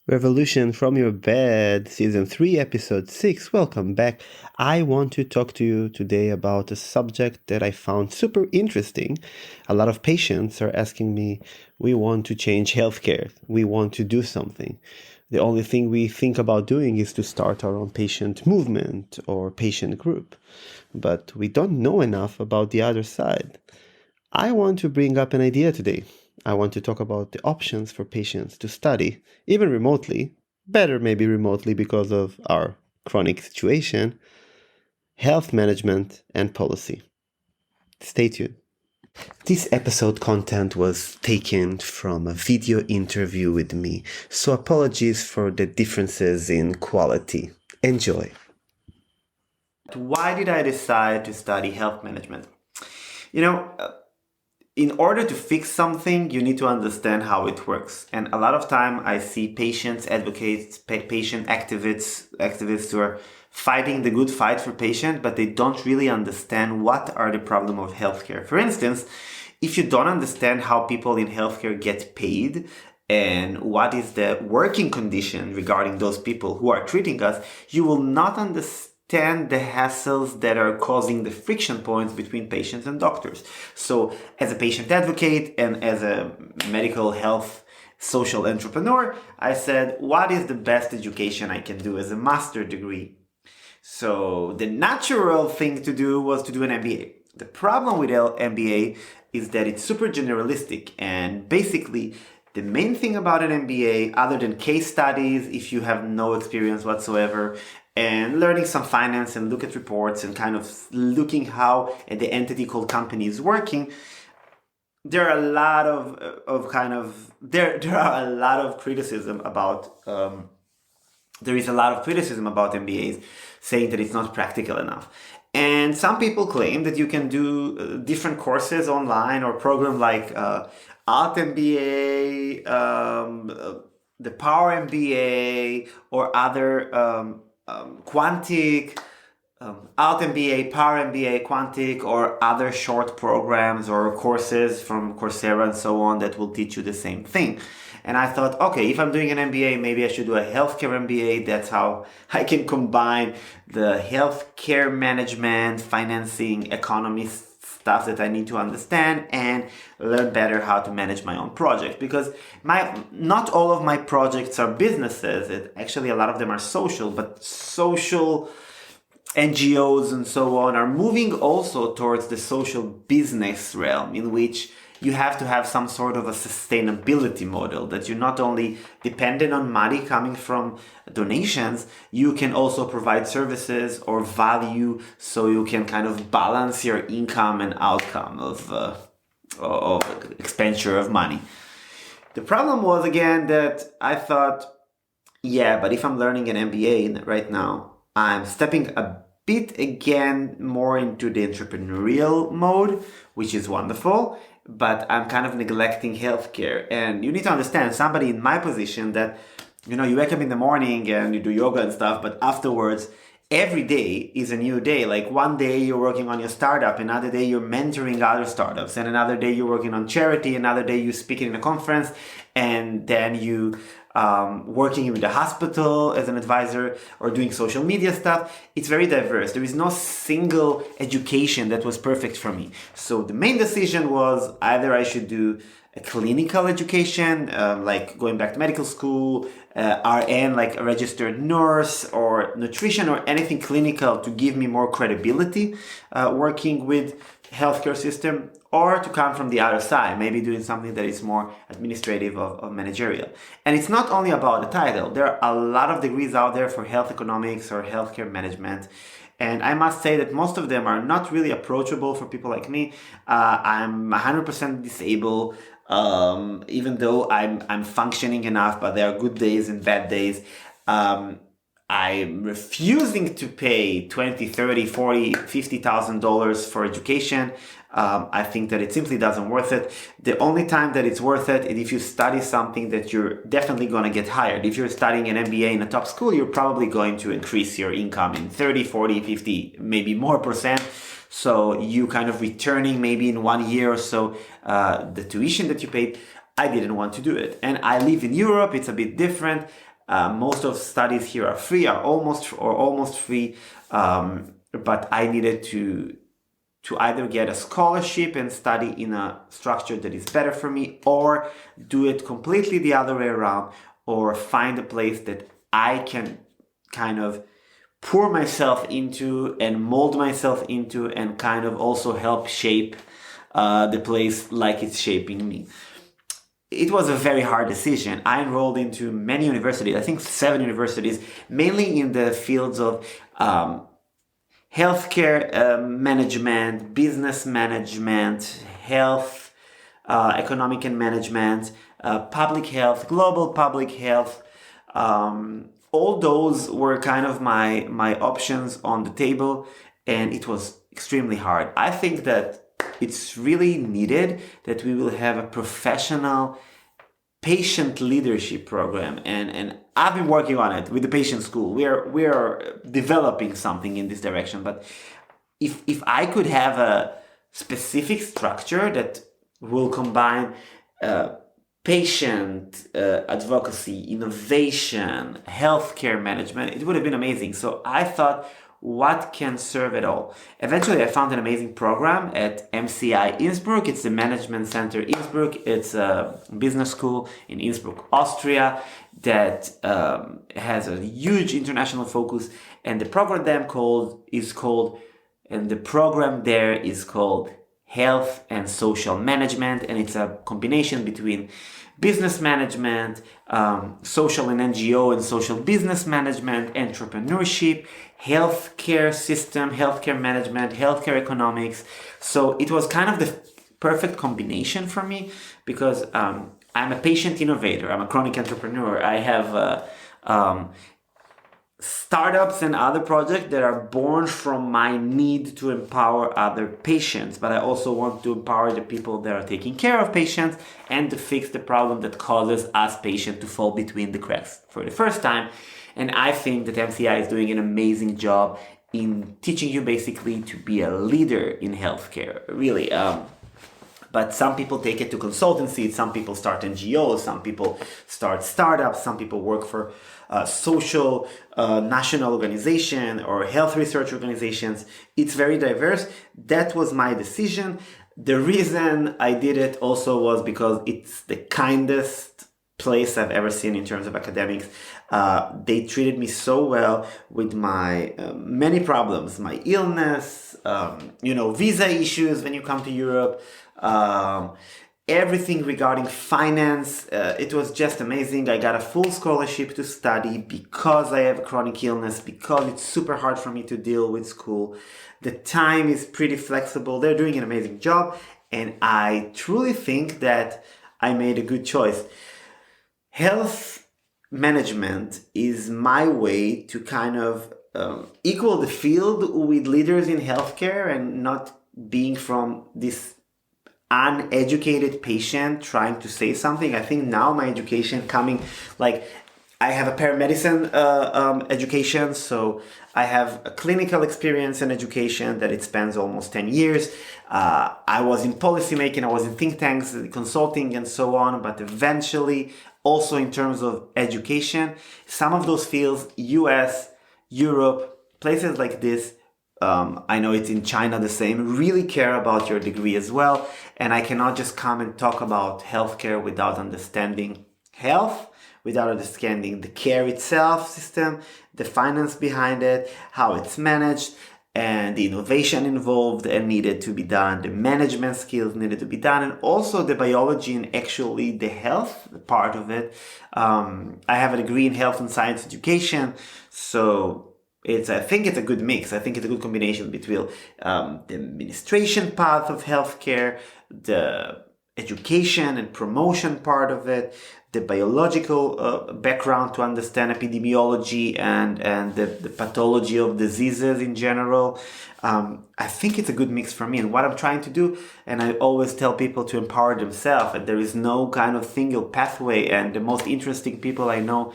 Revolution from Your Bed, Season 3, Episode 6. Welcome back. I want to talk to you today about a subject that I found super interesting. A lot of patients are asking me, we want to change healthcare. We want to do something. The only thing we think about doing is to start our own patient movement or patient group. But we don't know enough about the other side. I want to bring up an idea today. I want to talk about the options for patients to study, even remotely, better maybe remotely because of our chronic situation, health management and policy. Stay tuned. This episode content was taken from a video interview with me, so apologies for the differences in quality. Enjoy. Why did I decide to study health management? In order to fix something, you need to understand how it works. And a lot of time I see patients, advocates, patient activists who are fighting the good fight for patient, but they don't really understand what are the problem of healthcare. For instance, if you don't understand how people in healthcare get paid and what is the working condition regarding those people who are treating us, you will not understand the hassles that are causing the friction points between patients and doctors. So as a patient advocate and as a medical health social entrepreneur, I said, what is the best education I can do as a master degree? So the natural thing to do was to do an MBA. The problem with MBA is that it's super generalistic, and basically the main thing about an MBA, other than case studies, if you have no experience whatsoever, and learning some finance and look at reports and kind of looking how the entity called company is working, there are a lot of criticism about there is a lot of criticism about MBAs, saying that it's not practical enough. And some people claim that you can do different courses online or program like Art MBA, the Power MBA, or other Quantic, Art MBA, Power MBA, Quantic, or other short programs or courses from Coursera and so on that will teach you the same thing. And I thought, okay, if I'm doing an MBA, maybe I should do a healthcare MBA. That's how I can combine the healthcare management, financing, economy stuff that I need to understand and learn better how to manage my own project. Because not all of my projects are businesses. Actually, a lot of them are social, but social NGOs and so on are moving also towards the social business realm, in which you have to have some sort of a sustainability model, that you're not only dependent on money coming from donations, you can also provide services or value, so you can kind of balance your income and outcome of expenditure of money. The problem was, again, that I thought, yeah, but if I'm learning an MBA right now, I'm stepping a bit again more into the entrepreneurial mode, which is wonderful, but I'm kind of neglecting healthcare. And you need to understand, somebody in my position, that you wake up in the morning and you do yoga and stuff, but afterwards every day is a new day. Like one day you're working on your startup, another day you're mentoring other startups, and another day you're working on charity, another day you're speaking in a conference, and then you working with the hospital as an advisor or doing social media stuff. It's very diverse. There is no single education that was perfect for me. So the main decision was either I should do a clinical education, like going back to medical school, RN, like a registered nurse, or nutrition, or anything clinical to give me more credibility working with healthcare system, or to come from the other side, maybe doing something that is more administrative or managerial. And it's not only about the title. There are a lot of degrees out there for health economics or healthcare management. And I must say that most of them are not really approachable for people like me. I'm 100% disabled, even though I'm functioning enough, but there are good days and bad days. I'm refusing to pay $20, $30, $40, $50,000 for education. I think that it simply doesn't worth it. The only time that it's worth it is if you study something that you're definitely going to get hired. If you're studying an MBA in a top school, you're probably going to increase your income in 30, 40, 50, maybe more percent. So you kind of returning maybe in 1 year or so the tuition that you paid. I didn't want to do it. And I live in Europe. It's a bit different. Most of studies here are free, are almost free. But I needed to either get a scholarship and study in a structure that is better for me, or do it completely the other way around, or find a place that I can kind of pour myself into and mold myself into, and kind of also help shape the place like it's shaping me. It was a very hard decision. I enrolled into many universities, I think 7 universities, mainly in the fields of healthcare management, business management, health, economic and management, public health, global public health. All those were kind of my options on the table, and it was extremely hard. I think that it's really needed that we will have a professional patient leadership program, and I've been working on it with the patient school. We are developing something in this direction. But if I could have a specific structure that will combine patient advocacy, innovation, healthcare management, it would have been amazing. So I thought, what can serve it all? Eventually, I found an amazing program at MCI Innsbruck. It's the Management Center Innsbruck. It's a business school in Innsbruck, Austria, that has a huge international focus. And the program there is called Health and Social Management, and it's a combination between business management, social and NGO and social business management, entrepreneurship, healthcare system, healthcare management, healthcare economics. So it was kind of the perfect combination for me, because I'm a patient innovator, I'm a chronic entrepreneur. I have startups and other projects that are born from my need to empower other patients, but I also want to empower the people that are taking care of patients and to fix the problem that causes us patients to fall between the cracks for the first time. And I think that MCI is doing an amazing job in teaching you basically to be a leader in healthcare, really. But some people take it to consultancy, some people start NGOs, some people start startups, some people work for social national organization or health research organizations. It's very diverse. That was my decision. The reason I did it also was because it's the kindest place I've ever seen in terms of academics. They treated me so well with my many problems, my illness, visa issues when you come to Europe, everything regarding finance. It was just amazing. I got a full scholarship to study because I have a chronic illness, because it's super hard for me to deal with school. The time is pretty flexible. They're doing an amazing job, and I truly think that I made a good choice. Health management is my way to kind of equal the field with leaders in healthcare, and not being from this uneducated patient trying to say something. I think now my education coming, like, I have a paramedicine education, so I have a clinical experience and education that it spans almost 10 years. I was in policy making, I was in think tanks, consulting and so on, but eventually also in terms of education, some of those fields, US, Europe, places like this, I know it's in China the same, really care about your degree as well. And I cannot just come and talk about healthcare without understanding health, without understanding the care itself system, the finance behind it, how it's managed, and the innovation involved and needed to be done, the management skills needed to be done, and also the biology and actually the health part of it. I have a degree in health and science education, so I think it's a good mix. I think it's a good combination between the administration path of healthcare, the education and promotion part of it, the biological background to understand epidemiology and the pathology of diseases in general. I think it's a good mix for me. And what I'm trying to do, and I always tell people to empower themselves, and there is no kind of single pathway. And the most interesting people I know,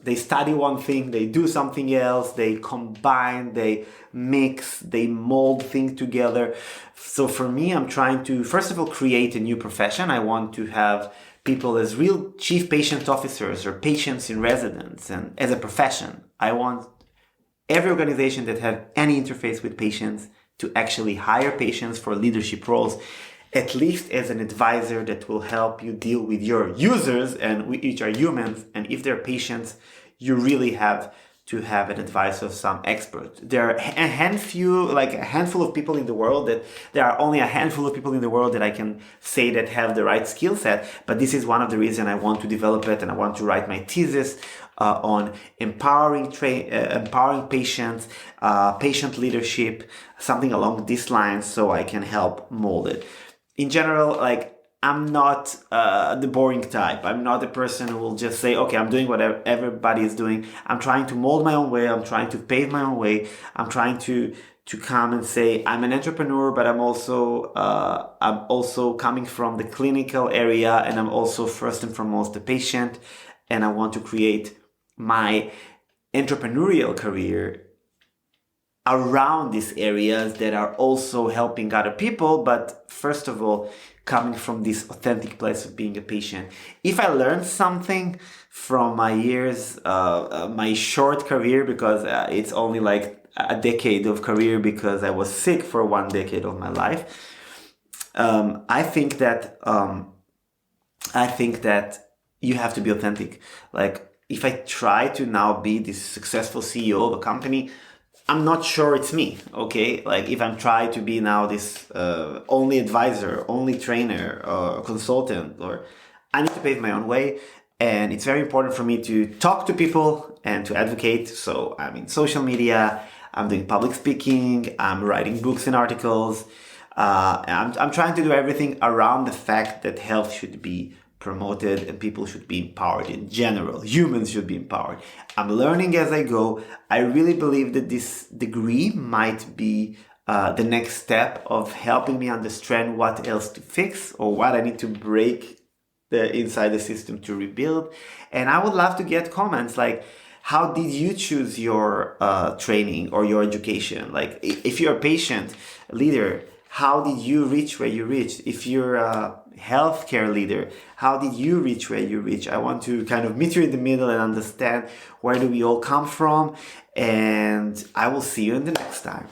they study one thing, they do something else, they combine, they mix, they mold things together. So for me, I'm trying to, first of all, create a new profession. I want to have people as real chief patient officers or patients in residence, and as a profession. I want every organization that have any interface with patients to actually hire patients for leadership roles, at least as an advisor that will help you deal with your users, and which are humans. And if they're patients, you really have to have an advice of some expert. There are a handful of people in the world there are only a handful of people in the world that I can say that have the right skill set. But this is one of the reasons I want to develop it, and I want to write my thesis on empowering patients, patient leadership, something along these lines, so I can help mold it. In general, I'm not the boring type. I'm not the person who will just say, okay, I'm doing what everybody is doing. I'm trying to mold my own way. I'm trying to pave my own way. I'm trying to come and say, I'm an entrepreneur, but I'm also coming from the clinical area, and I'm also first and foremost a patient. And I want to create my entrepreneurial career around these areas that are also helping other people, but first of all, coming from this authentic place of being a patient. If I learned something from my years, my short career, because it's only like a decade of career because I was sick for 1 decade of my life, I think that you have to be authentic. Like, if I try to now be this successful CEO of a company, I'm not sure it's me, okay? Like, if I'm trying to be now this only advisor, only trainer, or consultant, or I need to pave my own way. And it's very important for me to talk to people and to advocate. So I'm in social media, I'm doing public speaking, I'm writing books and articles. I'm trying to do everything around the fact that health should be promoted and people should be empowered in general. Humans should be empowered. I'm learning as I go. I really believe that this degree might be the next step of helping me understand what else to fix or what I need to break inside the system to rebuild. And I would love to get comments like, how did you choose your training or your education? Like, if you're a patient leader, how did you reach where you reached? If you're a healthcare leader, how did you reach where you reach? I want to kind of meet you in the middle and understand where do we all come from. And I will see you in the next time.